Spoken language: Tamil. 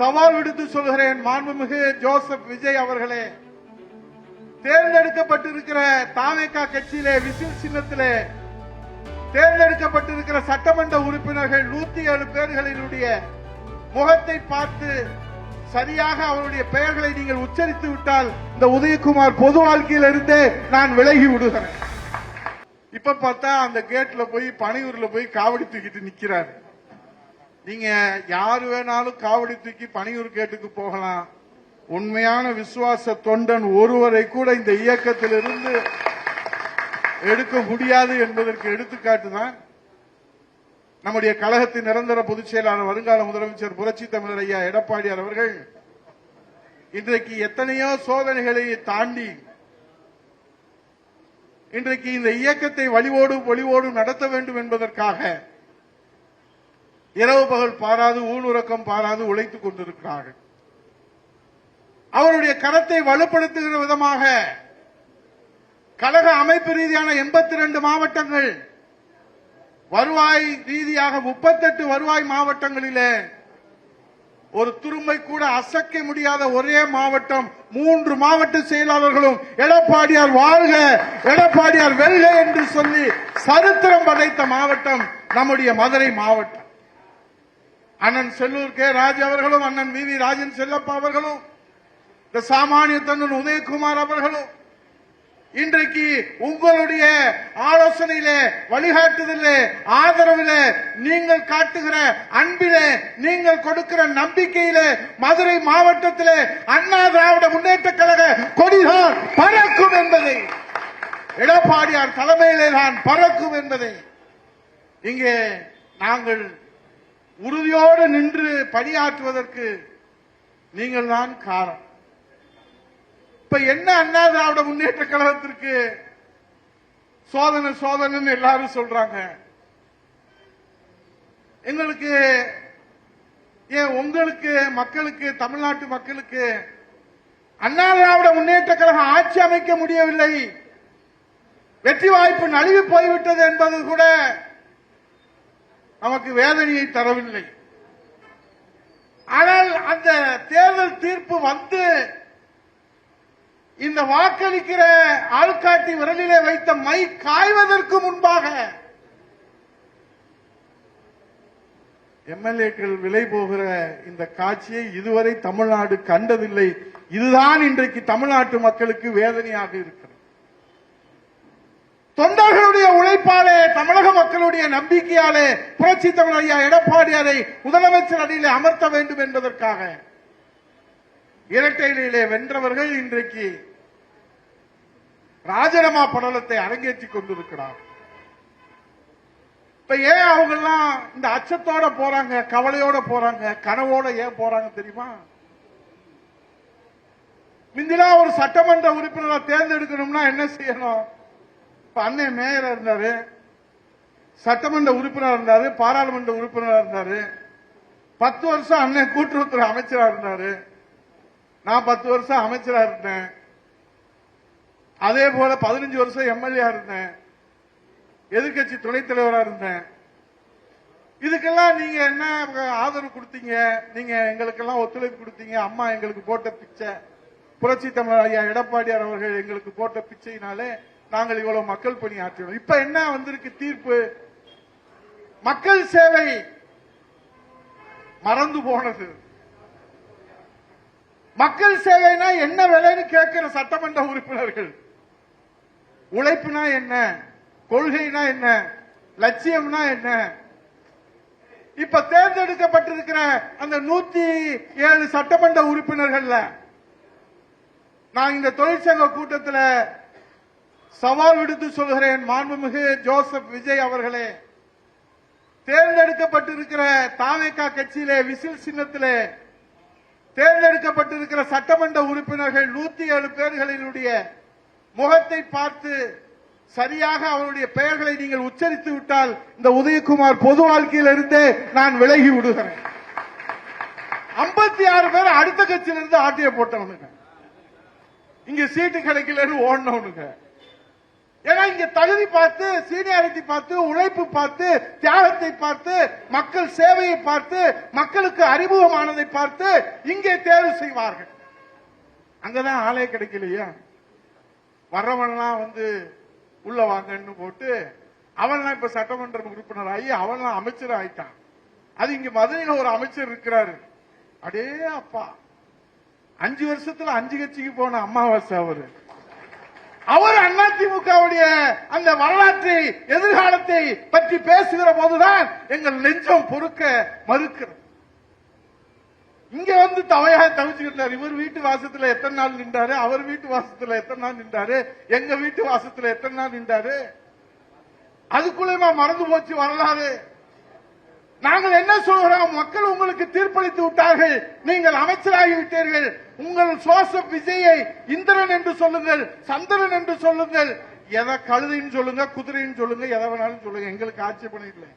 சவால் விடுத்து சொல்கிறேன். மாண்புமிகு ஜோசப் விஜய் அவர்களே, தேர்ந்தெடுக்கப்பட்டிருக்கிற தாவேகா கட்சியிலே விசில் சின்னத்திலே தேர்ந்தெடுக்கப்பட்டிருக்கிற சட்டமன்ற உறுப்பினர்கள் 107 பேர்களினுடைய முகத்தை பார்த்து சரியாக அவருடைய பெயர்களை நீங்கள் உச்சரித்து விட்டால் இந்த உதயகுமார் பொது வாழ்க்கையில் இருந்தே நான் விலகி விடுகிறேன். இப்ப பார்த்தா அந்த கேட்ல போய் பனையூர்ல போய் காவடி தூக்கிட்டு நிக்கிறாரு. நீங்க யாரு வேணாலும் காவடி தூக்கி பனையூர் கேட்டுக்கு போகலாம். உண்மையான விசுவாச தொண்டன் ஒருவரை கூட இந்த இயக்கத்திலிருந்து எடுக்க முடியாது என்பதற்கு எடுத்துக்காட்டுதான் நம்முடைய கழகத்தின் நிரந்தர பொதுச் செயலாளர் வருங்கால முதலமைச்சர் புரட்சி தமிழர் ஐயா எடப்பாடியார் அவர்கள் இன்றைக்கு எத்தனையோ சோதனைகளை தாண்டி இன்றைக்கு இந்த இயக்கத்தை வலிவோடும் பொலிவோடும் நடத்த வேண்டும் என்பதற்காக இரவு பகல் பாராது ஊனுறக்கம் பாராது உழைத்துக் கொண்டிருக்கிறார்கள். அவருடைய கரத்தை வலுப்படுத்துகிற விதமாக கழக அமைப்பு ரீதியான 82 மாவட்டங்கள், வருவாய் ரீதியாக 38 வருவாய் மாவட்டங்களிலே ஒரு துரும்பை கூட அசைக்க முடியாத ஒரே மாவட்டம், 3 மாவட்ட செயலாளர்களும் எடப்பாடியார் வாழ்க எடப்பாடியார் வெல்க என்று சொல்லி சரித்திரம் படைத்த மாவட்டம் நம்முடைய மதுரை மாவட்டம். அண்ணன் செல்லூர் கே ராஜ் அவர்களும், அண்ணன் வி ராஜன் செல்லப்பா அவர்களும், இந்த சாமானிய தன்னன் உதயகுமார் அவர்களும் இன்றைக்கு உங்களுடைய ஆலோசனையிலே, வழிகாட்டுதலே, ஆதரவிலே, நீங்கள் காட்டுகிற அன்பிலே, நீங்கள் கொடுக்கிற நம்பிக்கையிலே மதுரை மாவட்டத்திலே அண்ணா திராவிட முன்னேற்ற கழக கொடிதான் பறக்கும் என்பதை, எடப்பாடியார் தலைமையிலே தான் பறக்கும் என்பதை இங்கே நாங்கள் உறுதியோடு நின்று பணியாற்றுவதற்கு நீங்கள் தான் காரணம். இப்ப என்ன அண்ணா திராவிட முன்னேற்ற கழகத்திற்கு சோதனை சோதனை எல்லாரும் சொல்றாங்க. எங்களுக்கு ஏன் உங்களுக்கு மக்களுக்கு, தமிழ்நாட்டு மக்களுக்கு அண்ணா திராவிட முன்னேற்ற கழகம் ஆட்சி அமைக்க முடியவில்லை, வெற்றி வாய்ப்பு நழுவி போய்விட்டது என்பது கூட நமக்கு வேதனையை தரவில்லை. ஆனால் அந்த தேர்தல் தீர்ப்பு வந்து இந்த வாக்களிக்கிற ஆள்காட்டி விரலிலே வைத்த மை காய்வதற்கு முன்பாக எம்எல்ஏக்கள் விலை போகிற இந்த காட்சியை இதுவரை தமிழ்நாடு கண்டதில்லை. இதுதான் இன்றைக்கு தமிழ்நாட்டு மக்களுக்கு வேதனையாக இருக்கிறது. தொண்டர்களுடைய உழைப்பாலே, தமிழக மக்களுடைய நம்பிக்கையாலே புரட்சி தமிழர் ஐயா எடப்பாடியாரை முதலமைச்சர் அடியிலே அமர்த்த வேண்டும் என்பதற்காக இரட்டையிலே வென்றவர்கள் இன்றைக்கு ராஜினாமா படலத்தை அரங்கேற்றிக் கொண்டிருக்கிறார். இப்ப ஏன் அவங்க எல்லாம் இந்த அச்சத்தோட போறாங்க, கவலையோட போறாங்க, கனவோட ஏன் போறாங்க தெரியுமா? முந்திலாம் ஒரு சட்டமன்ற உறுப்பினரை தேர்ந்தெடுக்கணும்னா என்ன செய்யணும்? இப்ப அண்ணன் மேயரா இருந்தாரு, சட்டமன்ற உறுப்பினர் இருந்தாரு, பாராளுமன்ற உறுப்பினரா இருந்தாரு, 10 வருஷம் அண்ணன் கூட்டுறவுத்துறை அமைச்சரா இருந்தாரு, நான் 10 வருஷம் அமைச்சரா இருந்தேன், அதே போல 15 வருஷம் எம்எல்ஏ இருந்தேன், எதிர்கட்சி துணைத் தலைவரா இருந்தேன். இதுக்கெல்லாம் நீங்க என்ன ஆதரவு கொடுத்தீங்க? நீங்க எங்களுக்கெல்லாம் ஒத்துழைப்பு கொடுத்தீங்க. அம்மா எங்களுக்கு போட்ட பிச்சை, புரட்சி தமிழர் ஐயா எடப்பாடியார் அவர்கள் எங்களுக்கு போட்ட பிச்சையினாலே நாங்கள் இவ்வளவு மக்கள் பணி ஆற்றினோம். இப்ப என்ன வந்திருக்கு தீர்ப்பு? மக்கள் சேவை மறந்து போனது. மக்கள் சேவைனா என்ன விலைன்னு கேட்கிற சட்டமன்ற உறுப்பினர்கள், உழைப்புனா என்ன, கொள்கைனா என்ன, லட்சியம்னா என்ன? இப்ப தேர்ந்தெடுக்கப்பட்டிருக்கிற அந்த 107 சட்டமன்ற உறுப்பினர்கள்ல நான் இந்த தொழிற்சங்க கூட்டத்தில் சவால் விடுத்து சொல்கிறேன். மாண்புமிகு ஜோசப் விஜய் அவர்களே, தேர்ந்தெடுக்கப்பட்டிருக்கிற தாவேகா கட்சியிலே விசில் சின்னத்திலே தேர்ந்தெடுக்கப்பட்டிருக்கிற சட்டமன்ற உறுப்பினர்கள் 107 பேர்களினுடைய முகத்தை பார்த்து சரியாக அவருடைய பெயர்களை நீங்கள் உச்சரித்து விட்டால் இந்த உதயகுமார் பொது வாழ்க்கையில் இருந்தே நான் விலகி விடுகிறேன். 56 பேர் அடுத்த கட்சியிலிருந்து ஆட்டிய போட்டவனுங்க, இங்க சீட்டு கிடைக்கலன்னு ஓடினவனுங்க. ஏன்னா இங்க தகுதி பார்த்து, சீனியாரிட்டி பார்த்து, உழைப்பு பார்த்து, தியாகத்தை பார்த்து, மக்கள் சேவையை பார்த்து, மக்களுக்கு அறிமுகமானதை பார்த்து இங்கே தேர்வு செய்வார்கள். அங்கதான் ஆளே கிடைக்கலையா? வர்றவன்லாம் உள்ள வாங்கன்னு போட்டு அவன்லாம் இப்ப சட்டமன்ற உறுப்பினர் ஆகி அவன்லாம் அமைச்சர் ஆயிட்டான். அது இங்க மதுரையில் ஒரு அமைச்சர் இருக்கிறாரு. அடே அப்பா, 5 வருஷத்துல 5 கட்சிக்கு போன அமாவாசை அவர் அதிமுகவுடைய அந்த வரலாற்றை, எதிர்காலத்தை பற்றி பேசுகிற போதுதான் எங்கள் நெஞ்சம் பொறுக்க மறுக்கிறது. இங்க தவிச்சுக்கிட்டார். இவர் வீட்டு வாசத்துல எத்தனை நாள் நின்றாரு, அவர் வீட்டு வாசத்துல எத்தனை நாள் நின்றாரு, எங்க வீட்டு வாசத்துல எத்தனை நாள் நின்றாரு. அதுக்குள்ளேயுமா மறந்து போச்சு வரலாறு. நாங்கள் என்ன சொல்கிறோம்? மக்கள் உங்களுக்கு தீர்ப்பளித்து விட்டார்கள், நீங்கள் அமைச்சராகிவிட்டீர்கள். உங்கள் ஜோசப் விஜயை இந்திரன் என்று சொல்லுங்கள், சந்திரன் என்று சொல்லுங்கள், எதை கழுதைன்னு சொல்லுங்க, குதிரைன்னு சொல்லுங்க, எதை வேணாலும் சொல்லுங்க, எங்களுக்கு ஆட்சேபணம் இல்லை.